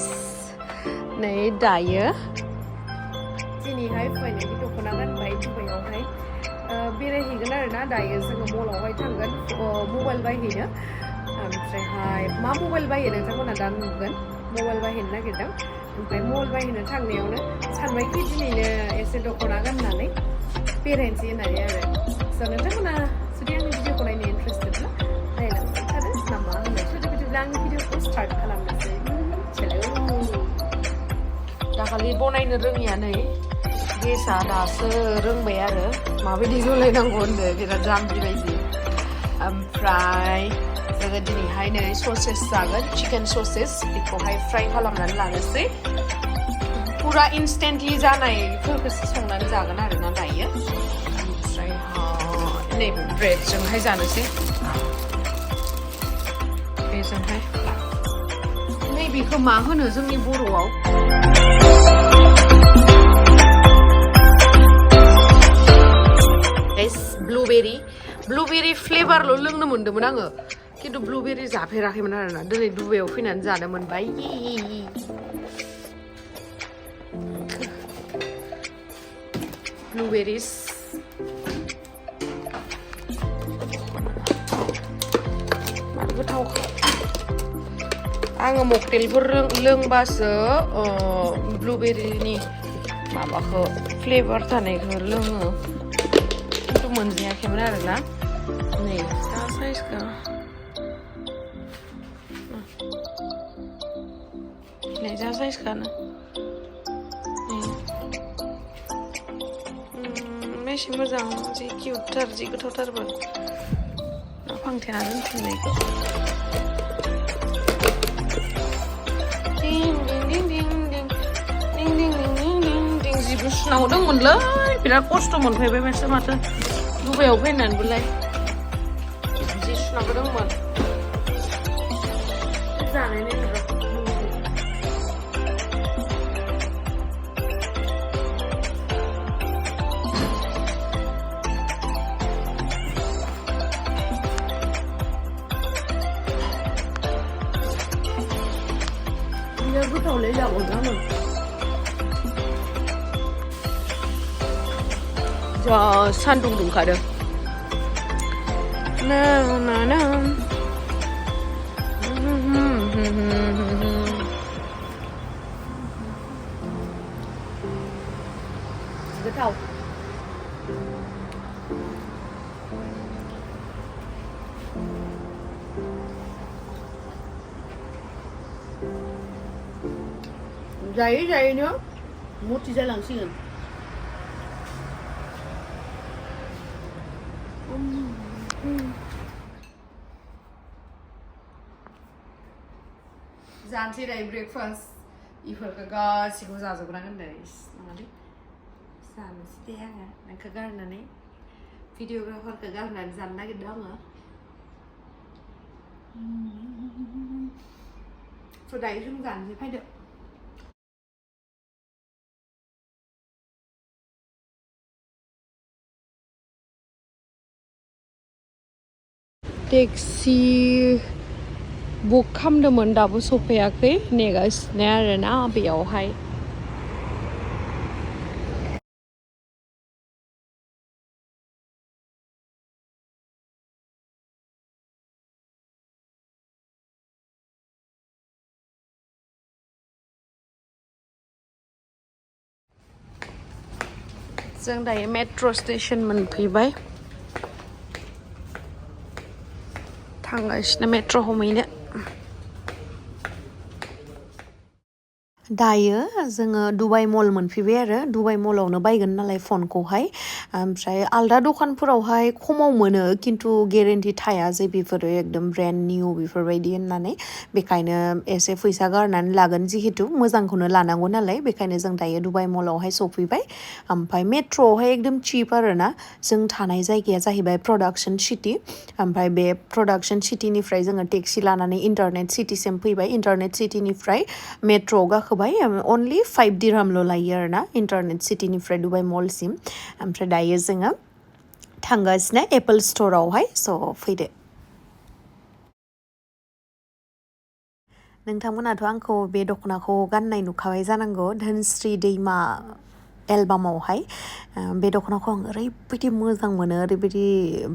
guys नै दायो दिनैहाय फाइनालि दख'ना गानबाय दुबाइयावहाय बेरायहैगोन आरोना दायो जोङो मलावहाय थांगोन मबाइल बायहैनो ओमफ्रायहाय मा मबाइल बायो नोंथांमोना दा नुगोन मबाइल बायहैनो नागिरदों ओमफ्राय मबाइल बायहैनो थांनायावनो सानबायखि दिनैनो एसे दख'ना गाननानै बेरायनोसै होननानै आरो स' नोंथांमोना जुदि आंनि भिडिअखौ नायनो इन्टारेस्टेडब्ला नायलांबाय थादो नामा होननाय स' बिदिब्ला आंनि भिडिअखौ स्टार्ट खालामनोसै दाखालि बनायनो रोङिया नै गेसआ दासो रोंबाय आरो माबायदि जलायनांगौ होनदो बिराद जाम्बि बायदि ओमफ्राय जोङो दिनैहाय नै ससेस जागोन चिकेन ससेस बेखौहाय फ्राय खालामनानै लानोसै पुरा इनस्टेन्टलि जानायफोरखौसो संनानै जागोन आरोना दायो ओमफ्राय नैबे ब्रेडजोंहाय जानोसै बेजोंहाय नैबेखौ मा होनो जोंनि बर'आव ब्लुबेरि फ्लेभारल' लोंनो मोन्दोंमोन आङो खिन्थु ब्लुबेरि जाफेराखैमोन आरोना दिनै दुबाइयाव फैनानै जानो मोनबाय ब्लुबेरिस गोथाव आङो मकटेलफोर लोंबासो ब्लुबेरिनि माबाखौ फ्लेभार थानायखौ लोङो खिन्थु मोनजायाखैमोन आरोना नै दा साइजखौ नै जा साइजखानो बेसे मोजां जि किउटथार जि गोथावथारबो फांथेना दोनफिननायखौ जिबो सुनांगौदोंमोनलै बिराद खस्थ' मोनफैबाय माथो माथो दुबाइयाव फैनानैबोलाय जि सुनांगौदोंमोन जानाय नायनो बिराद गोथावलै जाबावदों आङो जा सान्दुं दुंखादों गोथाव जायै जायैनो मथि जालांसिगोन जानोसै दायो ब्रेकफास्ट इफोरखौ गासिखौबो जाजोबनांगोन दे नङालै जानोसै दे आङो नोंखौ गारनानै भिडिअग्राफारखौ गारनानै जानो नागिरदों आङो स' दायो जों जानोसै फैदो टेक्सि बुक खालामदोंमोन दाबो सफैयाखै नेगासिनो आरोना बेयावहाय जों दायो मेट्र' स्टेसन मोनफैबाय थांगासिनो मेट्र' हमहैनो दायो जोङो दुबाइ मल मोनफैबाय आरो दुबाइ मलावनो बायगोन नालाय फनखौहाय ओमफ्राय आलदा दखानफोरावहाय खमाव मोनो खिन्थु गेरेन्टि थाया जे बेफोरो एकदम ब्रेन्ड निउ बेफोरबायदि होननानै बेखायनो एसे फैसा गारनानै लागोन जिहेतु मोजांखौनो लानांगौ नालाय बेखायनो जों दायो दुबाइ मलावहाय सफैबाय ओमफ्राय मेट्र'आवहाय एकदम चिप आरोना जों थानाय जायगाया जाहैबाय प्रडाक्सन सिटि ओमफ्राय बे प्रडाक्सन सिटिनिफ्राय जोङो टेक्सि लानानै इन्टारनेट सिटिसिम फैबाय इन्टारनेट सिटिनिफ्राय मेट्र'आव गाखोबाय only 5 dirhamल' लायो आरोना इन्टारनेट सिटिनिफ्राय दुबाइ मलसिम ओमफ्राय दायो जोङो थांगासिनो एप्पल स्ट'रावहाय स' फैदो नोंथांमोनाथ' आंखौ बे दख'नाखौ गाननाय नुखाबाय जानांगौ धोनस्री दैमा एलबामावहाय बे दख'नाखौ आं ओरैबायदि मोजां मोनो ओरैबायदि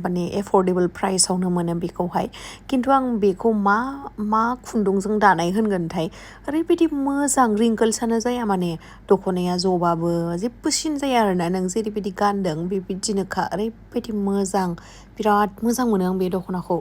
माने एफर्डेबल प्राइसआवनो मोनो बेखौहाय खिन्थु आं बेखौ मा खुन्दुंजों दानाय होनगोनथाय ओरैबायदि मोजां रिंकोल्सआनो जाया माने दख'नाया जबाबो जेबो सिन जाया आरोना नों जेरैबायदि गानदों बेबायदिनोखा ओरैबायदि मोजां बिराद मोजां मोनो आं बे दख'नाखौ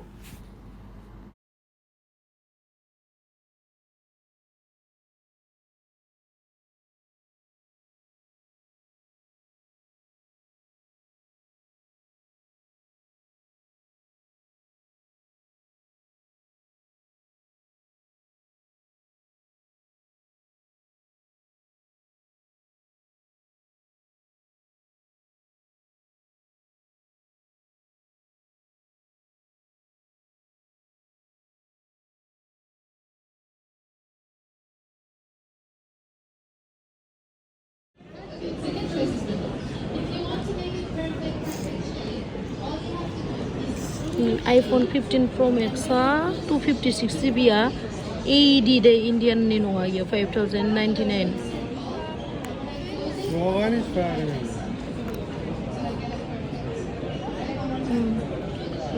iPhone 15 Pro Max 256 GB AED day Indian nino 5099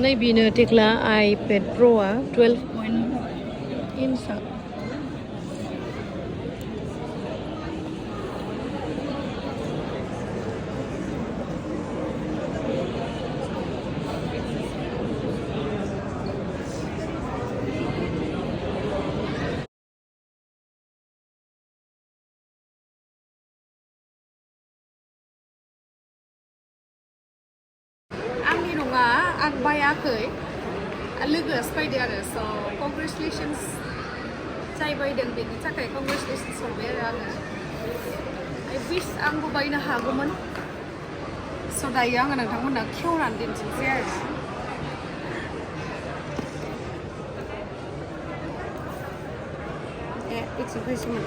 नै बेनो टेक्ला iPad Pro 12 inch आंनि नङा आं बायाखै लोगोआसो बायदो आरो स' कंग्रेचुलेसन्स जाय बायदों बेनि थाखाय कंग्रेचुलेसन्स हरबाय आरो आङो आइ विश आंबो बायनो हागौमोन स' दायो आङो नोंथांमोननो खेवनानै दिन्थिनोसै आरो एक्सप्रेसमोन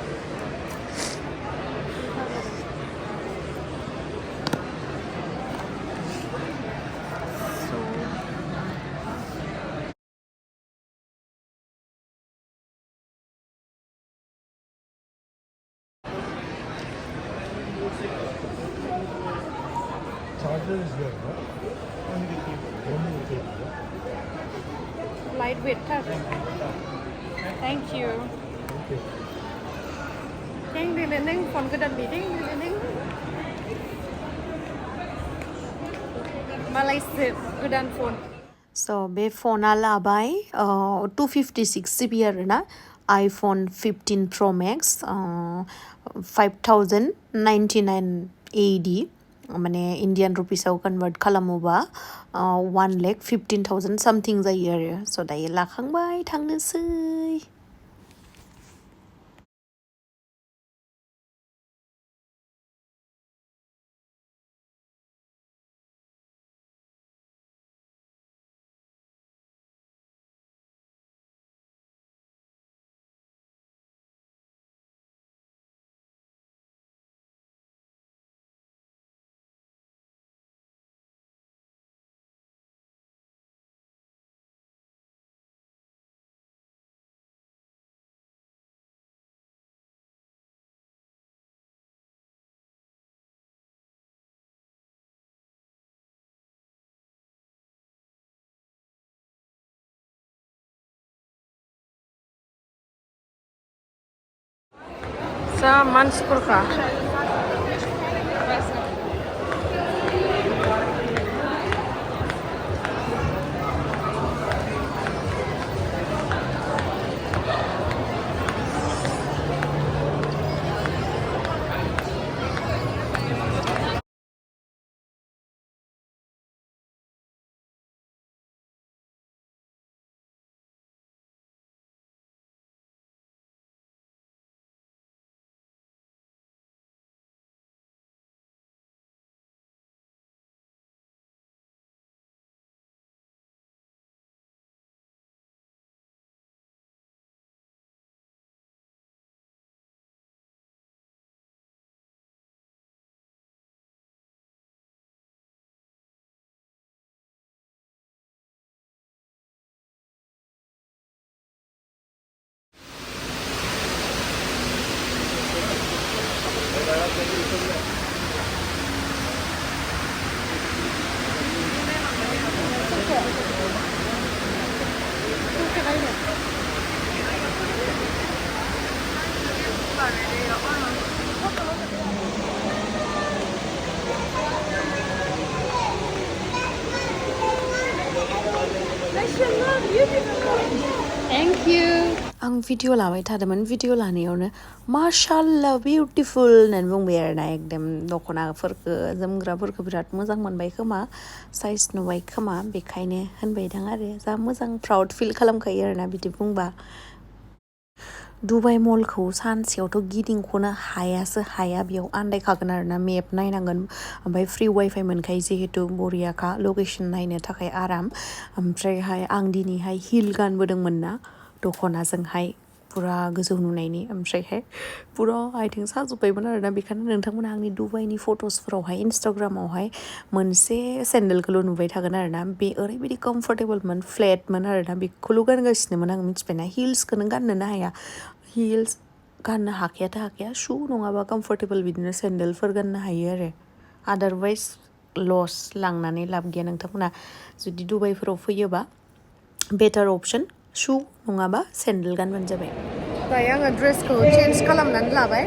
Lightweight थार Thank you Ding ding ding ding phone गोदान ding ding ding मालायसो गोदान phone So बे फना labai 256 GB आरोना iPhone 15 Pro Max 5099 AED माने इन्डियान रुपिसाव कन्भार्ट खालामोबा 1,15,000 सामथिं जायो आरो स' दायो लाखांबाय थांनोसै सा मानसिफोरखा Thank you. आं भिडिअ लाबाय थादोंमोन भिडिअ लानायावनो माशाल्लाह बिउटिफुल होननानै बुंबाय आरोना एकदम दख'नाफोरखौ जोमग्राफोरखौ बिराद मोजां मोनबाय खोमा साइज नुबाय खोमा बेखायनो होनबाय दां आरो जा मोजां प्राउड फिल खालामखायो आरोना बिदि बुंबा दुबाइ मलखौ सानसेयावथ' गिदिंख'नो हाया बेयाव आन्दायखागोन आरोना मेप नायनांगोन ओमफ्राय फ्रि वाइफाइ मोनखायो जिहेतु बरियाखा लकेसन नायनो थाखाय आराम ओमफ्रायहाय आं दिनैहाय हिल गानबोदोंमोन ना दख'नाजोंहाय पुरा गोजौ नुनायनि ओमफ्रायहाय पुरा आथिं साजोब्बायमोन आरोना बेखायनो नोंथांमोना आंनि दुबाइनि फट'सफोरावहाय इन्स्टाग्रामावहाय मोनसे सेन्देलखौल' नुबाय थागोन आरोना बे ओरैबायदि कम्फर्टेबलमोन फ्लेटमोन आरोना बेखौल' गानगासिनोमोन आं मिथिबायना हिल्सखौनो गाननोनो हाया हिल्स गाननो हाखाया शु नङाबा कम्फर्टेबल बिदिनो सेन्देलफोर गाननो हायो आरो आदारवाइज लस लांनानै लाब गैया नोंथांमोना जुदि दुबाइफोराव फैयोबा बेटार अपसन शु नङाबा सेन्देल गानबानो जाबाय दायो आङो ड्रेसखौ चेन्ज खालामनानै लाबाय